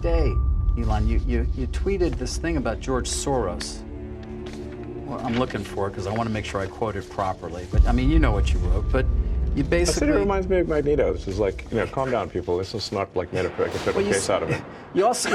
today, Elon, you tweeted this thing about George Soros. Well, I'm looking for it because I want to make sure I quote it properly. But I mean, you know what you wrote. But you basically. I said it reminds me of Magneto. This is like, calm down, people. This is not like made a federal case out of it. You also,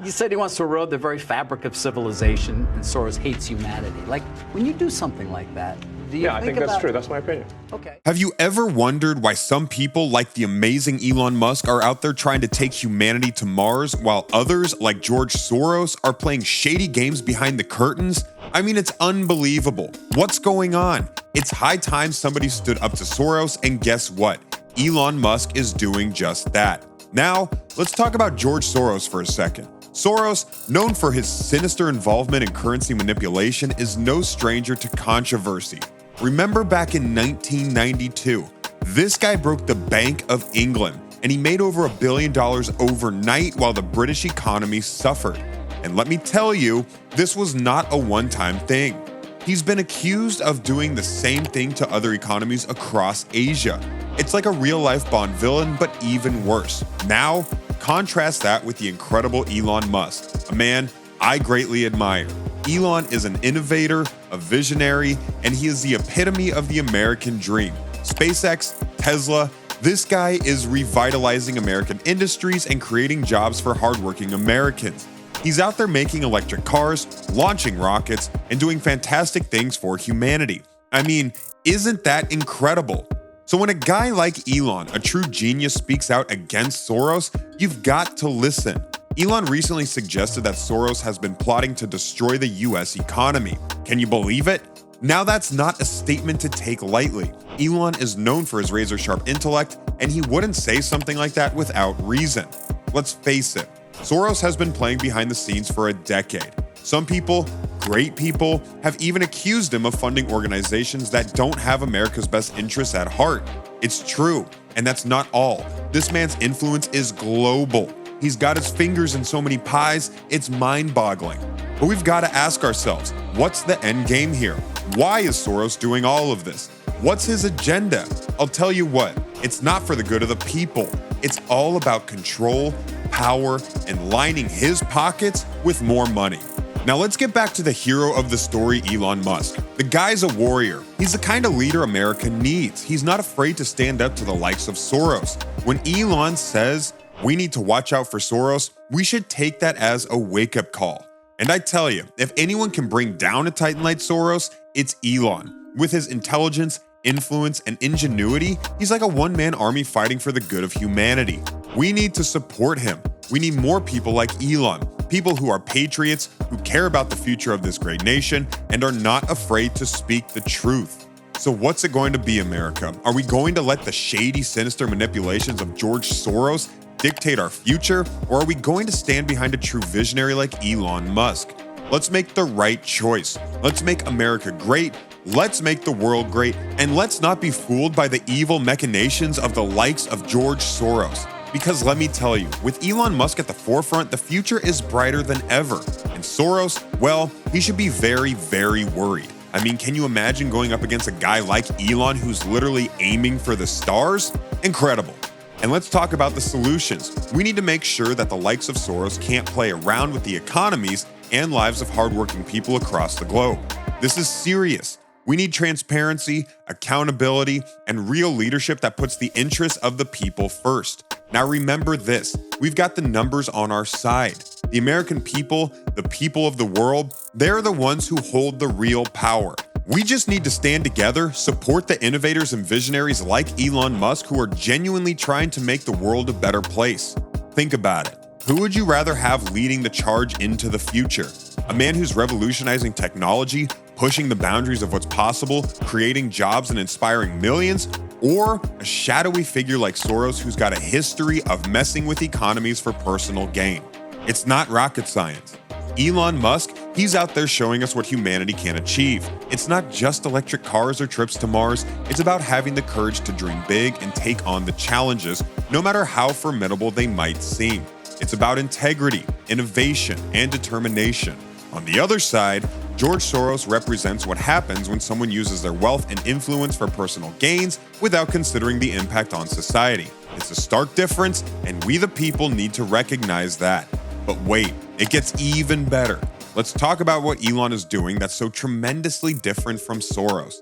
you said he wants to erode the very fabric of civilization, and Soros hates humanity. Like, when you do something like that, do you I think that's true. That's my opinion. Okay. Have you ever wondered why some people like the amazing Elon Musk are out there trying to take humanity to Mars, while others, like George Soros, are playing shady games behind the curtains? I mean, it's unbelievable. What's going on? It's high time somebody stood up to Soros, and guess what? Elon Musk is doing just that. Now, let's talk about George Soros for a second. Soros, known for his sinister involvement in currency manipulation, is no stranger to controversy. Remember back in 1992, this guy broke the Bank of England, and he made over $1 billion overnight while the British economy suffered. And let me tell you, this was not a one-time thing. He's been accused of doing the same thing to other economies across Asia. It's like a real-life Bond villain, but even worse. Now, contrast that with the incredible Elon Musk, a man I greatly admire. Elon is an innovator, a visionary, and he is the epitome of the American dream. SpaceX, Tesla, this guy is revitalizing American industries and creating jobs for hardworking Americans. He's out there making electric cars, launching rockets, and doing fantastic things for humanity. I mean, isn't that incredible? So when a guy like Elon, a true genius, speaks out against Soros, you've got to listen. Elon recently suggested that Soros has been plotting to destroy the US economy. Can you believe it? Now that's not a statement to take lightly. Elon is known for his razor-sharp intellect, and he wouldn't say something like that without reason. Let's face it, Soros has been playing behind the scenes for a decade. Some people, great people, have even accused him of funding organizations that don't have America's best interests at heart. It's true, and that's not all. This man's influence is global. He's got his fingers in so many pies, it's mind-boggling. But we've got to ask ourselves, what's the end game here? Why is Soros doing all of this? What's his agenda? I'll tell you what, it's not for the good of the people. It's all about control, power, and lining his pockets with more money. Now let's get back to the hero of the story, Elon Musk. The guy's a warrior. He's the kind of leader America needs. He's not afraid to stand up to the likes of Soros. When Elon says we need to watch out for Soros, we should take that as a wake-up call. And I tell you, if anyone can bring down a titan like Soros, it's Elon. With his intelligence, influence, and ingenuity, he's like a one-man army fighting for the good of humanity. We need to support him. We need more people like Elon, people who are patriots, who care about the future of this great nation, and are not afraid to speak the truth. So what's it going to be, America? Are we going to let the shady, sinister manipulations of George Soros dictate our future, or are we going to stand behind a true visionary like Elon Musk? Let's make the right choice. Let's make America great. Let's make the world great. And let's not be fooled by the evil machinations of the likes of George Soros. Because let me tell you, with Elon Musk at the forefront, the future is brighter than ever. And Soros, well, he should be very, very worried. I mean, can you imagine going up against a guy like Elon who's literally aiming for the stars? Incredible. And let's talk about the solutions. We need to make sure that the likes of Soros can't play around with the economies and lives of hardworking people across the globe. This is serious. We need transparency, accountability, and real leadership that puts the interests of the people first. Now remember this, we've got the numbers on our side. The American people, the people of the world, they're the ones who hold the real power. We just need to stand together, support the innovators and visionaries like Elon Musk who are genuinely trying to make the world a better place. Think about it. Who would you rather have leading the charge into the future? A man who's revolutionizing technology, pushing the boundaries of what's possible, creating jobs and inspiring millions? Or a shadowy figure like Soros who's got a history of messing with economies for personal gain? It's not rocket science. Elon Musk, he's out there showing us what humanity can achieve. It's not just electric cars or trips to Mars. It's about having the courage to dream big and take on the challenges, no matter how formidable they might seem. It's about integrity, innovation, and determination. On the other side, George Soros represents what happens when someone uses their wealth and influence for personal gains without considering the impact on society. It's a stark difference, and we the people need to recognize that. But wait, it gets even better. Let's talk about what Elon is doing that's so tremendously different from Soros.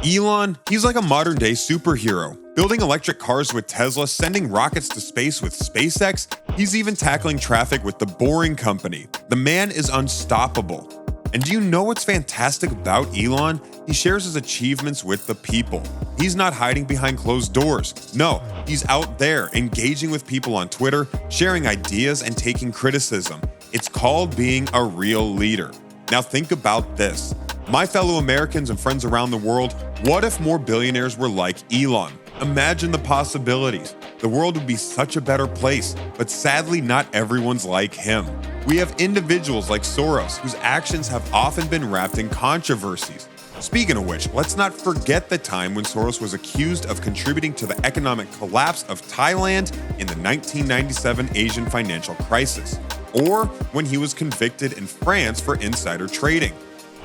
Elon, he's like a modern-day superhero, building electric cars with Tesla, sending rockets to space with SpaceX. He's even tackling traffic with the Boring Company. The man is unstoppable. And do you know what's fantastic about Elon? He shares his achievements with the people. He's not hiding behind closed doors. No, he's out there engaging with people on Twitter, sharing ideas and taking criticism. It's called being a real leader. Now think about this. My fellow Americans and friends around the world, what if more billionaires were like Elon? Imagine the possibilities. The world would be such a better place, but sadly not everyone's like him. We have individuals like Soros, whose actions have often been wrapped in controversies. Speaking of which, let's not forget the time when Soros was accused of contributing to the economic collapse of Thailand in the 1997 Asian financial crisis, or when he was convicted in France for insider trading.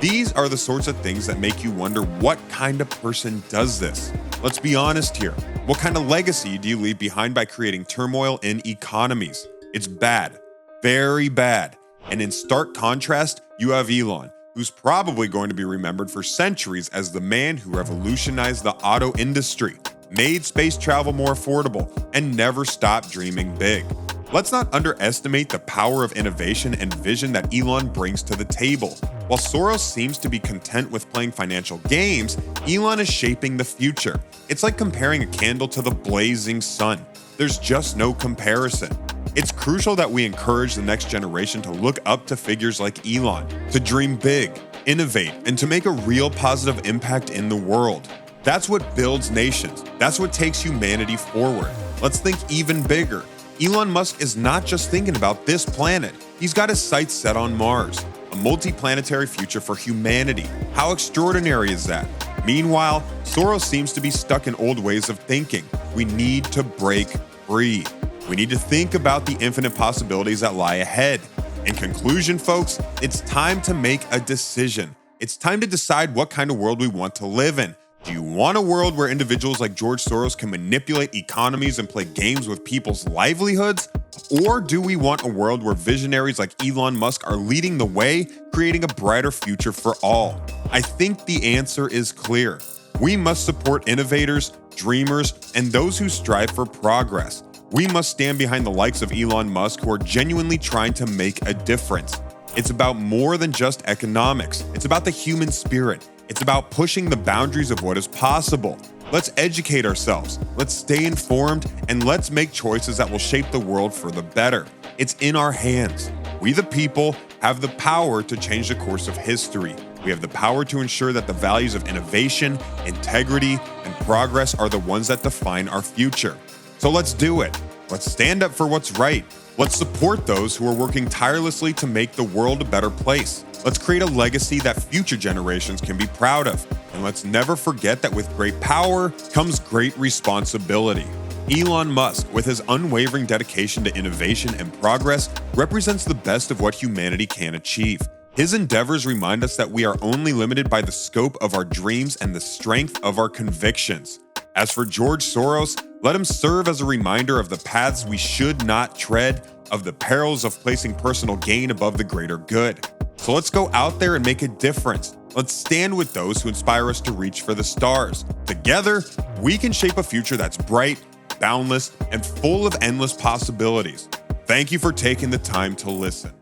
These are the sorts of things that make you wonder what kind of person does this. Let's be honest here. What kind of legacy do you leave behind by creating turmoil in economies? It's bad, very bad. And in stark contrast, you have Elon, who's probably going to be remembered for centuries as the man who revolutionized the auto industry, made space travel more affordable, and never stopped dreaming big. Let's not underestimate the power of innovation and vision that Elon brings to the table. While Soros seems to be content with playing financial games, Elon is shaping the future. It's like comparing a candle to the blazing sun. There's just no comparison. It's crucial that we encourage the next generation to look up to figures like Elon, to dream big, innovate, and to make a real positive impact in the world. That's what builds nations. That's what takes humanity forward. Let's think even bigger. Elon Musk is not just thinking about this planet. He's got his sights set on Mars, a multi-planetary future for humanity. How extraordinary is that? Meanwhile, Soros seems to be stuck in old ways of thinking. We need to break free. We need to think about the infinite possibilities that lie ahead. In conclusion, folks, it's time to make a decision. It's time to decide what kind of world we want to live in. Do you want a world where individuals like George Soros can manipulate economies and play games with people's livelihoods? Or do we want a world where visionaries like Elon Musk are leading the way, creating a brighter future for all? I think the answer is clear. We must support innovators, dreamers, and those who strive for progress. We must stand behind the likes of Elon Musk who are genuinely trying to make a difference. It's about more than just economics. It's about the human spirit. It's about pushing the boundaries of what is possible. Let's educate ourselves, let's stay informed, and let's make choices that will shape the world for the better. It's in our hands. We the people have the power to change the course of history. We have the power to ensure that the values of innovation, integrity, and progress are the ones that define our future. So let's do it. Let's stand up for what's right. Let's support those who are working tirelessly to make the world a better place. Let's create a legacy that future generations can be proud of. And let's never forget that with great power comes great responsibility. Elon Musk, with his unwavering dedication to innovation and progress, represents the best of what humanity can achieve. His endeavors remind us that we are only limited by the scope of our dreams and the strength of our convictions. As for George Soros, let him serve as a reminder of the paths we should not tread, of the perils of placing personal gain above the greater good. So let's go out there and make a difference. Let's stand with those who inspire us to reach for the stars. Together, we can shape a future that's bright, boundless, and full of endless possibilities. Thank you for taking the time to listen.